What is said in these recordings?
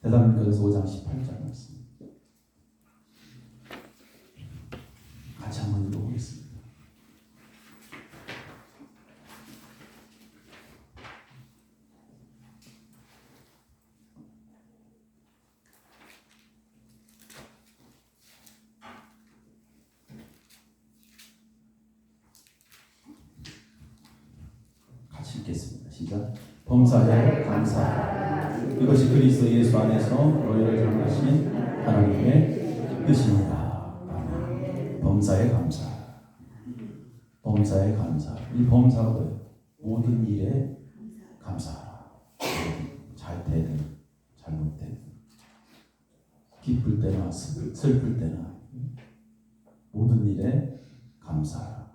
데살로니가서 5장 18절 말씀 같이 한번 읽어보겠습니다. 같이 읽겠습니다. 시작. 범사에 감사하라. 이것이 그리스도 예수 안에서 너희를 향하신 하나님의 뜻입니다. 아멘. 범사에 감사. 범사에 감사. 이 범사가 뭐예요? 모든 일에 감사하라. 잘 되든 잘못되든 기쁠 때나 슬플 때나 모든 일에 감사하라.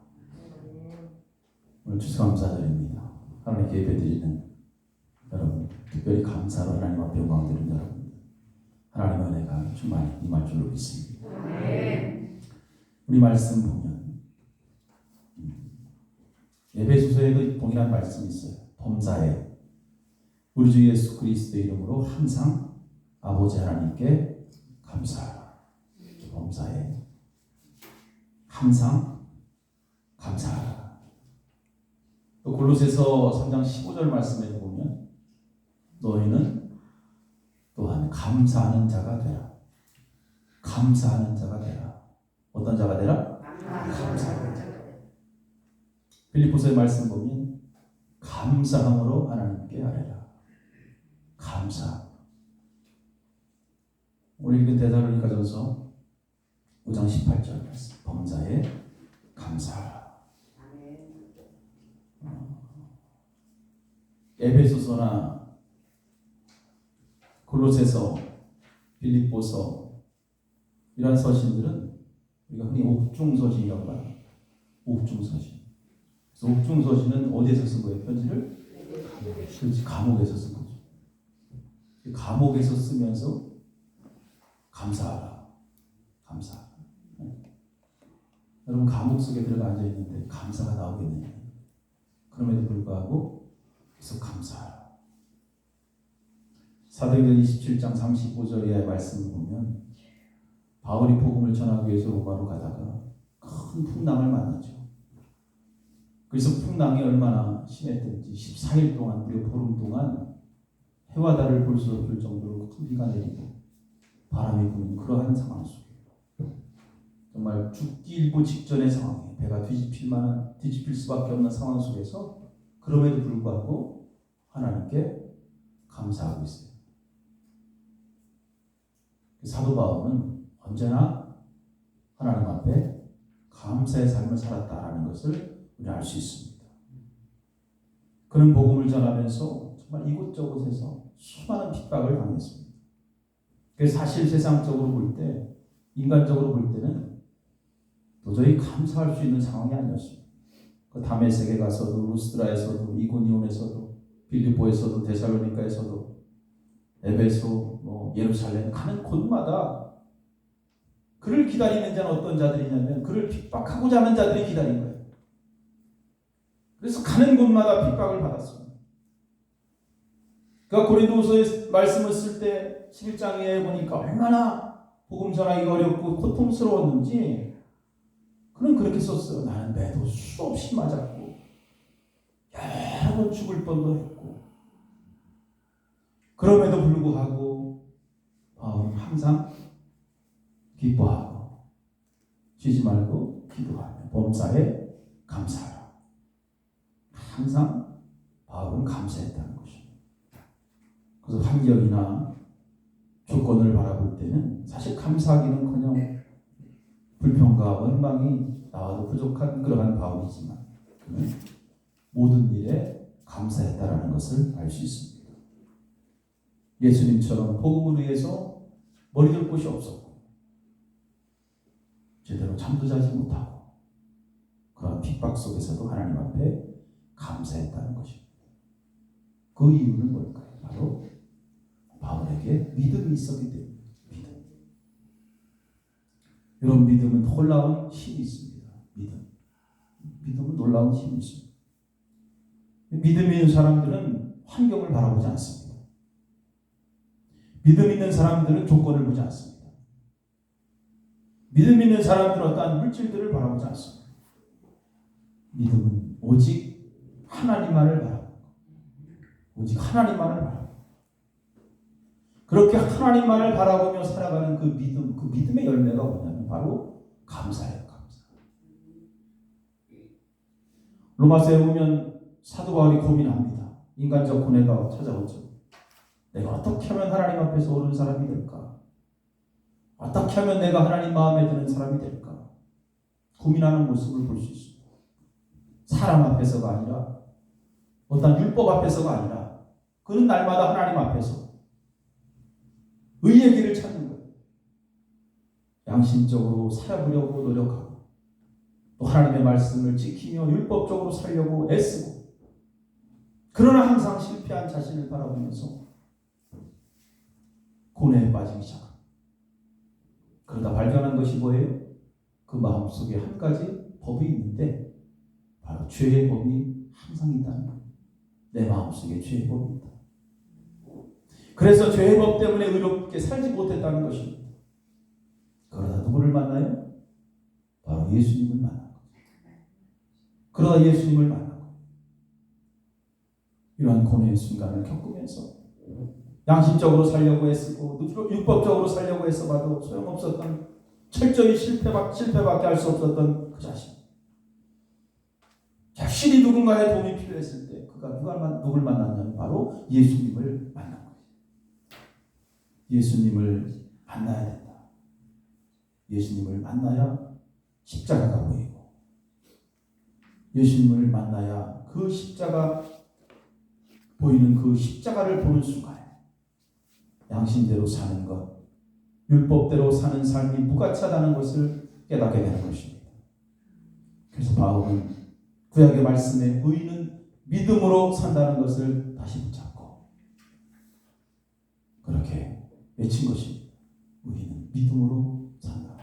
오늘 추수감사드립니다. 하나님께 예배드리는 여러분, 특별히 감사로 하나님 앞에 영광드리는 여러분, 하나님의 은혜가 충만히 임할 줄로 믿습니다. 우리 말씀 보면 에베소서에도 동일한 말씀이 있어요. 범사에 우리 주 예수 그리스도의 이름으로 항상 아버지 하나님께 감사하라. 범사에 항상 감사하라. 또 골로새서 3장 15절 말씀에 보면 너희는 또한 감사하는 자가 되라. 감사하는 자가 되라. 어떤 자가 되라? 감사하는 자가 되라. 빌립보서의 말씀 보면 감사함으로 하나님께 아뢰라. 감사. 오늘 읽은 데살로니가전서 5장 18절 말씀. 범사에 감사하라. 에베소서나 골로새서, 빌립보서 이런 서신들은 우리가 흔히 옥중서신이라고 말합니다. 옥중서신. 그래서 옥중서신은 어디에서 쓴 거예요? 편지를? 감옥에서 쓴 거죠. 감옥에서 쓰면서 감사하라. 감사하라. 여러분 감옥 속에 들어가 앉아 있는데 감사가 나오겠느냐? 그럼에도 불구하고 계속 감사하라. 사도행전 27장 35절 이하의 말씀을 보면 바울이 복음을 전하기 위해서 로마로 가다가 큰 풍랑을 만나죠. 그래서 풍랑이 얼마나 심했던지 14일 동안 무려 보름 동안 해와 달을 볼 수 없을 정도로 큰 비가 내리고 바람이 부는 그러한 상황 속에 정말 죽기 일보 직전의 상황에 배가 뒤집힐 수밖에 없는 상황 속에서 그럼에도 불구하고 하나님께 감사하고 있어요. 사도 바울은 언제나 하나님 앞에 감사의 삶을 살았다라는 것을 우리 알 수 있습니다. 그는 복음을 전하면서 정말 이곳저곳에서 수많은 핍박을 당했습니다. 그래서 사실 세상적으로 볼 때, 인간적으로 볼 때는 도저히 감사할 수 있는 상황이 아니었습니다. 그 다메섹에 가서도, 루스드라에서도, 이고니온에서도, 빌립보에서도, 데살로니가에서도, 에베소, 예루살렘 가는 곳마다 그를 기다리는 자는 어떤 자들이냐면 그를 핍박하고자 하는 자들이 기다린 거예요. 그래서 가는 곳마다 핍박을 받았습니다. 그러니까 고린도후서의 말씀을 쓸 때 11장에 보니까 얼마나 복음 전하기가 어렵고 고통스러웠는지 그는 그렇게 썼어요. 나는 매도 수없이 맞았고 여러 번 죽을 뻔도 했고 그럼에도 불구하고 바울은 항상 기뻐하고 쉬지 말고 기도하며 범사에 감사하라. 항상 바울은 감사했다는 것입니다. 그래서 환경이나 조건을 바라볼 때는 사실 감사하기는커녕 불평과 원망이 나와도 부족한 그러한 바울이지만 그는 모든 일에 감사했다라는 것을 알 수 있습니다. 예수님처럼 복음을 위해서 머리둘 곳이 없었고 제대로 잠도 자지 못하고 그런 핍박 속에서도 하나님 앞에 감사했다는 것입니다. 그 이유는 뭘까요? 바로 바울에게 믿음이 있었기 때문입니다. 믿음. 이런 믿음은 놀라운 힘이 있습니다. 믿음은 놀라운 힘이 있습니다. 믿음이 있는 사람들은 환경을 바라보지 않습니다. 믿음 있는 사람들은 조건을 보지 않습니다. 믿음 있는 사람들은 어떠한 물질들을 바라보지 않습니다. 믿음은 오직 하나님만을 바라봅니다. 오직 하나님만을 바라봅니다. 그렇게 하나님만을 바라보며 살아가는 그 믿음, 그 믿음의 열매가 뭐냐면 바로 감사예요. 감사. 로마서에 보면 사도 바울이 고민합니다. 인간적 고뇌가 찾아오죠. 내가 어떻게 하면 하나님 앞에서 옳은 사람이 될까? 어떻게 하면 내가 하나님 마음에 드는 사람이 될까? 고민하는 모습을 볼 수 있습니다. 사람 앞에서가 아니라 어떤 율법 앞에서가 아니라 그는 날마다 하나님 앞에서 의의 길을 찾는 거예요. 양심적으로 살아보려고 노력하고 또 하나님의 말씀을 지키며 율법적으로 살려고 애쓰고 그러나 항상 실패한 자신을 바라보면서 고뇌에 빠지기 시작합니다. 그러다 발견한 것이 뭐예요? 그 마음속에 한 가지 법이 있는데 바로 죄의 법이 항상 있다는 거예요. 내 마음속에 죄의 법이 있다. 그래서 죄의 법 때문에 의롭게 살지 못했다는 것입니다. 그러다 누구를 만나요? 바로 예수님을 만난 거죠. 그러다 예수님을 만난 거예요. 이러한 고뇌의 순간을 겪으면서 양심적으로 살려고 애쓰고 율법적으로 살려고 애써봐도 소용없었던 철저히 실패밖에 할 수 없었던 그 자신. 자신이 누군가의 도움이 필요했을 때 그가 누굴 만났냐면 바로 예수님을 만난 거예요. 예수님을 만나야 된다. 예수님을 만나야 십자가가 보이고 예수님을 만나야 그 십자가 보이는 그 십자가를 보는 순간에 양심대로 사는 것, 율법대로 사는 삶이 무가치하다는 것을 깨닫게 되는 것입니다. 그래서 바울은 구약의 말씀에 의인은 믿음으로 산다는 것을 다시 붙잡고 그렇게 외친 것입니다. 의인은 믿음으로 산다.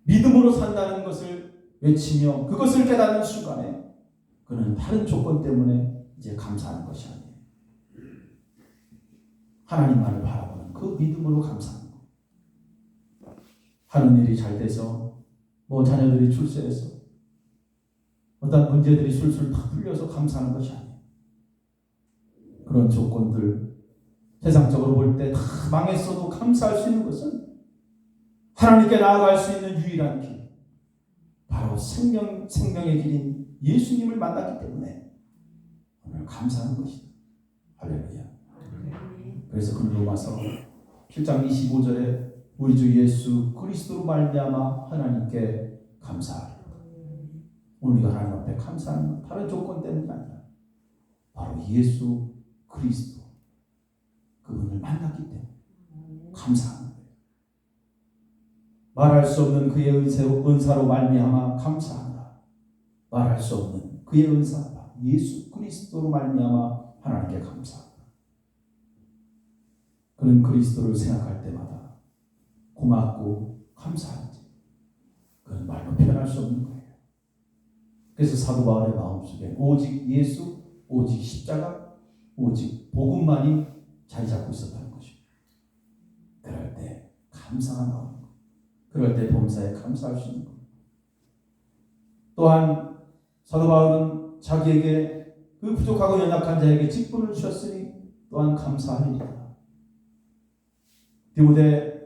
믿음으로 산다는 것을 외치며 그것을 깨닫는 순간에 그는 다른 조건 때문에 이제 감사하는 것이 아니에요. 하나님만을 바라보는 그 믿음으로 감사하는 것. 하는 일이 잘 돼서 자녀들이 출세해서 어떤 문제들이 술술 다 풀려서 감사하는 것이 아니에요. 그런 조건들 세상적으로 볼 때 다 망했어도 감사할 수 있는 것은 하나님께 나아갈 수 있는 유일한 길, 바로 생명의 길인 예수님을 만났기 때문에 오늘 감사하는 것이다. 할렐루야. 그래서 그 로마서 7장 25절에 우리 주 예수 그리스도로 말미암아 하나님께 감사하리라. 우리가 하나님 앞에 감사하는 건 다른 조건 때문이 아니라 바로 예수 그리스도 그분을 만났기 때문에 감사하는 거예요. 말할 수 없는 그의 은사로 말미암아 감사하노라. 말할 수 없는 그의 은사 예수 그리스도로 말미암아 하나님께 감사하노라. 그는 그리스도를 생각할 때마다 고맙고 감사한지 그는 말로 표현할 수 없는 거예요. 그래서 사도 바울의 마음속에 오직 예수, 오직 십자가, 오직 복음만이 자리 잡고 있었다는 것입니다. 그럴 때 감사가 나오는 것. 그럴 때 범사에 감사할 수 있는 것. 또한 사도 바울은 자기에게 그 부족하고 연약한 자에게 직분을 주셨으니 또한 감사하리라. 디모데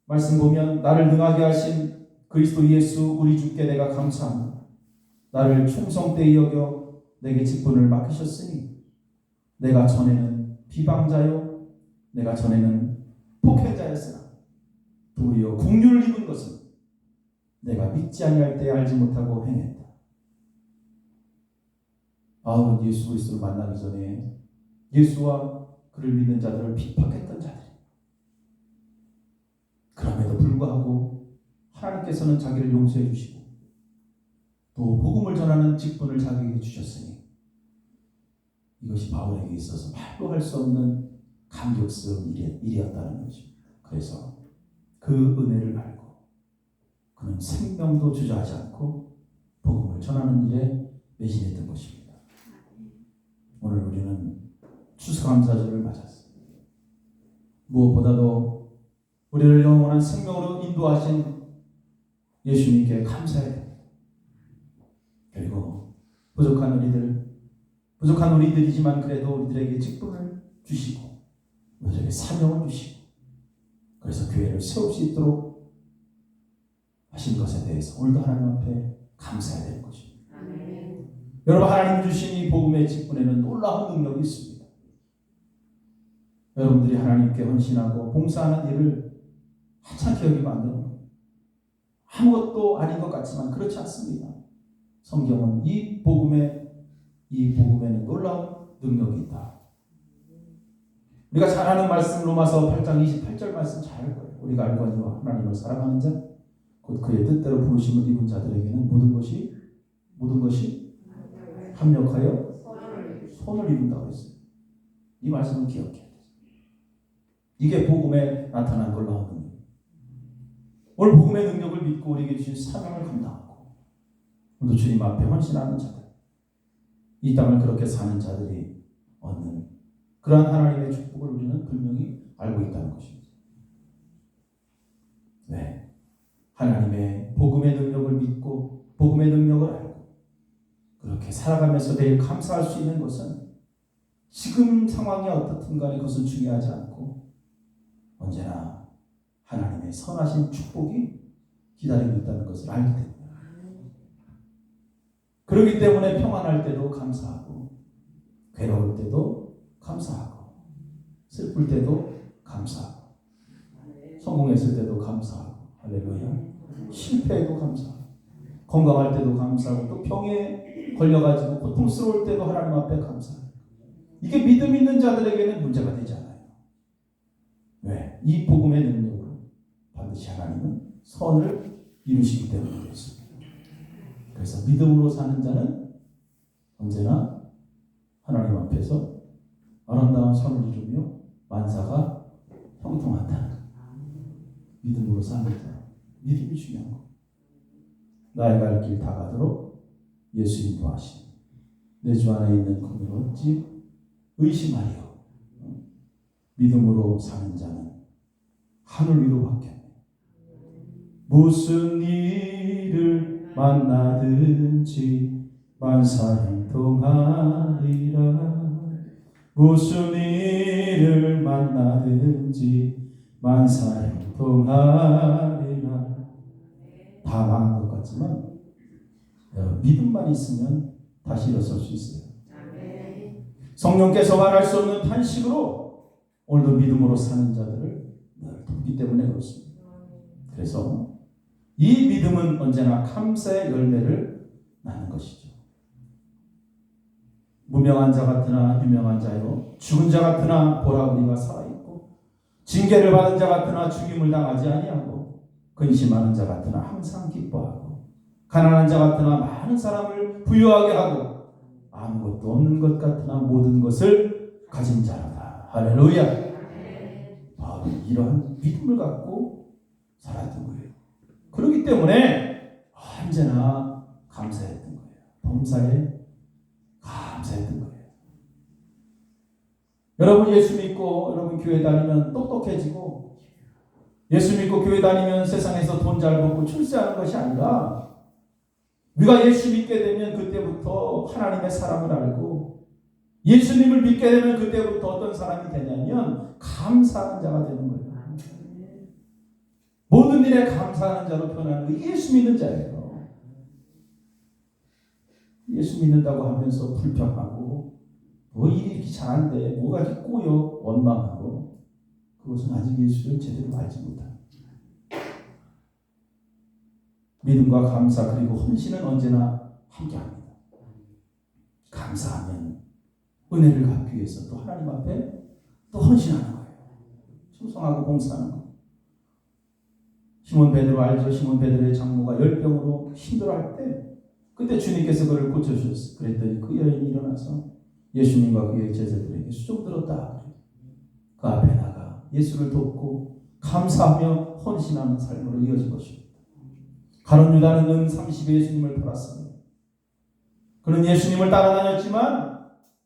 말씀 보면 나를 능하게 하신 그리스도 예수 우리 주께 내가 감사합니다. 나를 충성되이 여겨 내게 직분을 맡기셨으니 내가 전에는 비방자요 내가 전에는 폭행자였으나 도리어 긍휼을 입은 것은 내가 믿지 아니할 때 알지 못하고 행했다. 바울은 예수 그리스도를 만나기 전에 예수와 그를 믿는 자들을 핍박했던 자들. 그럼에도 불구하고 하나님께서는 자기를 용서해 주시고 또 복음을 전하는 직분을 자기에게 주셨으니 이것이 바울에게 있어서 말로 할 수 없는 감격스러운 일이었다는 것입니다. 그래서 그 은혜를 알고 그는 생명도 주저하지 않고 복음을 전하는 일에 매진했던 것입니다. 오늘 우리는 추수감사절을 맞았습니다. 무엇보다도 우리를 영원한 생명으로 인도하신 예수님께 감사해야 됩니다. 그리고 부족한 우리들이지만 그래도 우리들에게 직분을 주시고 우리들에게 사명을 주시고 그래서 교회를 세울 수 있도록 하신 것에 대해서 오늘도 하나님 앞에 감사해야 되는 것입니다. 아멘. 여러분, 하나님 주신 이 복음의 직분에는 놀라운 능력이 있습니다. 여러분들이 하나님께 헌신하고 봉사하는 일을 하찮게 여기면 안 되는 거예요. 아무것도 아닌 것 같지만 그렇지 않습니다. 성경은 이 복음에는 놀라운 능력이 있다. 우리가 잘 아는 말씀 로마서 8장 28절 말씀 잘 알 거예요. 우리가 알거니와 하나님을 사랑하는 자 곧 그의 뜻대로 부르심을 입은 자들에게는 모든 것이 합력하여 선을 이룬다고 했어요. 이 말씀은 기억해야 돼요. 이게 복음에 나타난 놀라운 능력. 오늘 복음의 능력을 믿고 우리에게 주신 사명을 감당하고 오늘도 주님 앞에 헌신하는 자들, 이 땅을 그렇게 사는 자들이 얻는 그러한 하나님의 축복을 우리는 분명히 알고 있다는 것입니다. 네. 하나님의 복음의 능력을 믿고 복음의 능력을 알고 그렇게 살아가면서 매일 감사할 수 있는 것은 지금 상황이 어떻든 간에 그것은 중요하지 않고 언제나 하나님의 선하신 축복이 기다리고 있다는 것을 알기 때문에 그렇기 때문에 평안할 때도 감사하고 괴로울 때도 감사하고 슬플 때도 감사하고 성공했을 때도 감사하고 할렐루야. 실패해도 감사하고 건강할 때도 감사하고 또 병에 걸려가지고 고통스러울 때도 하나님 앞에 감사하고 이게 믿음 있는 자들에게는 문제가 되지 않아요. 왜? 이 복음의 능력으로 반드시 하나님은 선을 이루시기 때문에 그렇습니다. 그래서 믿음으로 사는 자는 언제나 하나님 앞에서 아름다운 선을 이루며 만사가 형통한다는 것. 믿음으로 사는 자. 믿음이 중요한 거. 나의 갈 길 다 가도록 예수 인도하시니 내 주 안에 있는 것으로 어찌 의심하리요. 믿음으로 사는 자는 하늘 위로 받겠네. 무슨 일을 만나든지 만사형통하리라. 무슨 일을 만나든지 만사형통하리라. 다 망한 것 같지만 믿음만 있으면 다시 일어설 수 있어요. 성령께서 말할 수 없는 탄식으로 오늘도 믿음으로 사는 자들을 늘 돕기 때문에 그렇습니다. 그래서 이 믿음은 언제나 감사의 열매를 낳는 것이죠. 무명한 자 같으나 유명한 자요, 죽은 자 같으나 보라 우리가 살아있고, 징계를 받은 자 같으나 죽임을 당하지 아니하고, 근심하는 자 같으나 항상 기뻐하고, 가난한 자 같으나 많은 사람을 부유하게 하고, 아무것도 없는 것 같으나 모든 것을 가진 자라다. 할렐루야. 바로 이러한 믿음을 갖고 살았던 거예요. 그렇기 때문에 언제나 감사했던 거예요. 범사에 감사했던 거예요. 여러분 예수 믿고 여러분 교회 다니면 똑똑해지고, 예수 믿고 교회 다니면 세상에서 돈 잘 벌고 출세하는 것이 아니라, 우리가 예수 믿게 되면 그때부터 하나님의 사랑을 알고, 예수님을 믿게 되면 그때부터 어떤 사람이 되냐면 감사하는 자가 되는 거예요. 모든 일에 감사하는 자로 표현하는 게 예수 믿는 자예요. 예수 믿는다고 하면서 불평하고 뭐 일이 이렇게 잘한데 뭐가 이렇게 꼬여 원망하고, 그것은 아직 예수를 제대로 알지 못합니다. 믿음과 감사 그리고 헌신은 언제나 함께합니다. 감사하면 은혜를 갚기 위해서 또 하나님 앞에 또 헌신하는 거예요. 충성하고 봉사하는 거예요. 시몬 베드로 알죠? 시몬 베드로의 장모가 열병으로 힘들어할 때 그때 주님께서 그를 고쳐주셨어요. 그랬더니 그 여인이 일어나서 예수님과 그의 제자들에게 수종 들었다. 그 앞에 나가 예수를 돕고 감사하며 헌신하는 삶으로 이어진 것입니다. 가룟 유다는 은 30에 예수님을 팔았습니다. 그는 예수님을 따라다녔지만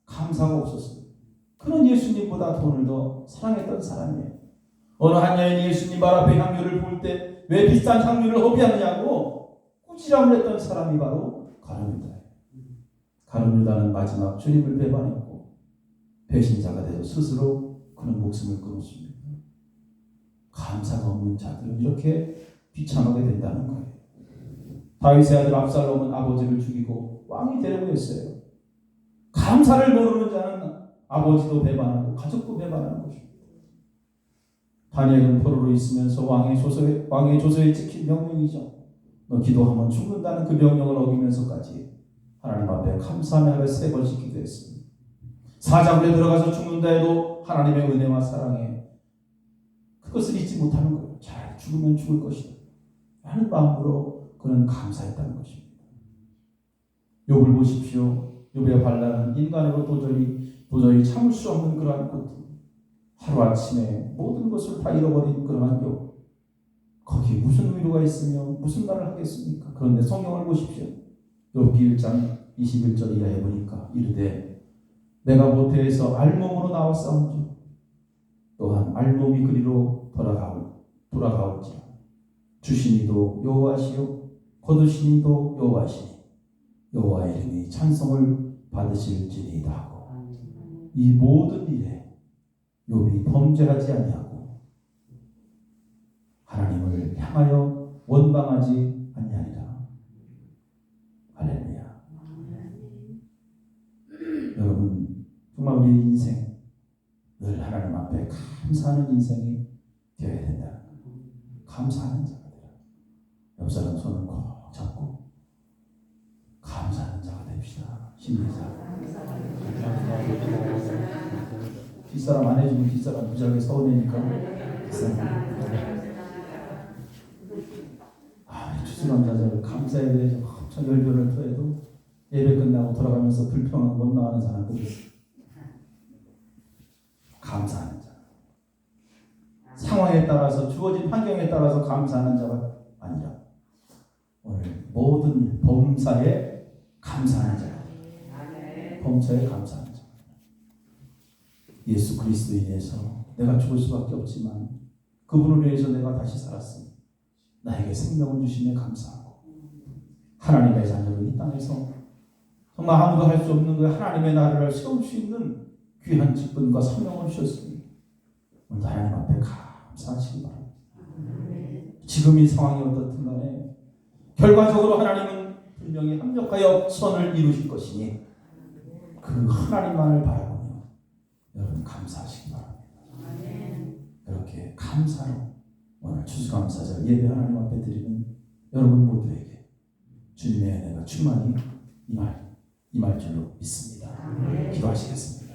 감사가 없었어요. 그는 예수님보다 돈을 더 사랑했던 사람이에요. 어느 한 여인이 예수님 발 앞에 향유를 부을 때 왜 비싼 향유를 허비하느냐고 꾸지람을 했던 사람이 바로 가룟유다예요. 가룟유다는 마지막 주님을 배반했고 배신자가 되어 스스로 그는 목숨을 끊었습니다. 감사가 없는 자들은 이렇게 비참하게 된다는 거예요. 다윗의 아들 압살롬은 아버지를 죽이고 왕이 되려고 했어요. 감사를 모르는 자는 아버지도 배반하고 가족도 배반하는 것입니다. 다니엘은 포로로 있으면서 왕의 조서에 찍힌 명령이죠. 너 기도하면 죽는다는 그 명령을 어기면서까지 하나님 앞에 감사하며 하루에 3번씩 기도했습니다. 사자굴에 들어가서 죽는다 해도 하나님의 은혜와 사랑에 그것을 잊지 못하는 거예요. 잘 죽으면 죽을 것이다 하는 마음으로 그는 감사했다는 것입니다. 욥을 보십시오. 욥의 반란은 인간으로 도저히 참을 수 없는 그러한 고통, 하루아침에 모든 것을 다 잃어버린 그러한 욥, 거기에 무슨 위로가 있으며 무슨 말을 하겠습니까? 그런데 성경을 보십시오. 욥기 1장 21절 이하에 보니까 이르되 내가 모태에서 알몸으로 나왔사온즉 또한 알몸이 그리로 돌아가올지라 주시니도 여호와시요 거두시니도 여호와시니 여호와의 이름이 찬송을 받으실지니이다 하고 이 모든 일에 욥이 범죄하지 아니하고 하나님을 향하여 원망하지 아니하리라. 할렐루야. 여러분 정말 우리 인생 늘 하나님 앞에 감사하는 인생이 되어야 된다. 감사하는 자가 되라. 옆 사람 손을 꼭 잡고 감사하는 자가 됩시다. 힘내자. 뒷사람 안 해주면 뒷사람 무지하게 서운해니까 추수감사절을 감사에 대해서 엄청 열변을 토해도 예배 끝나고 돌아가면서 불평하고 못 나가는 사람들이 있어요. 감사하는 자. 상황에 따라서 주어진 환경에 따라서 감사하는 자가 아니라 오늘 모든 일 범사에 감사하는 자. 범사에 감사하는 자. 예수 그리스도에 인해서 내가 죽을 수밖에 없지만 그분을 위해서 내가 다시 살았으니 나에게 생명을 주시며 감사하고 하나님의 자녀로 이 땅에서 정말 아무도 할 수 없는 그 하나님의 나라를 세울 수 있는 귀한 직분과 사명을 주셨으니 오늘 하나님 앞에 감사하시기 바랍니다. 지금 이 상황이 어떻든 간에 결과적으로 하나님은 분명히 합력하여 선을 이루실 것이니 그 하나님만을 바라보며 여러분 감사하시기 바랍니다. 이렇게 감사로 오늘 추수감사절 예배 하나님 앞에 드리는 여러분 모두에게 주님의 은혜가 충만히 임할 줄로 믿습니다. 기도하시겠습니다.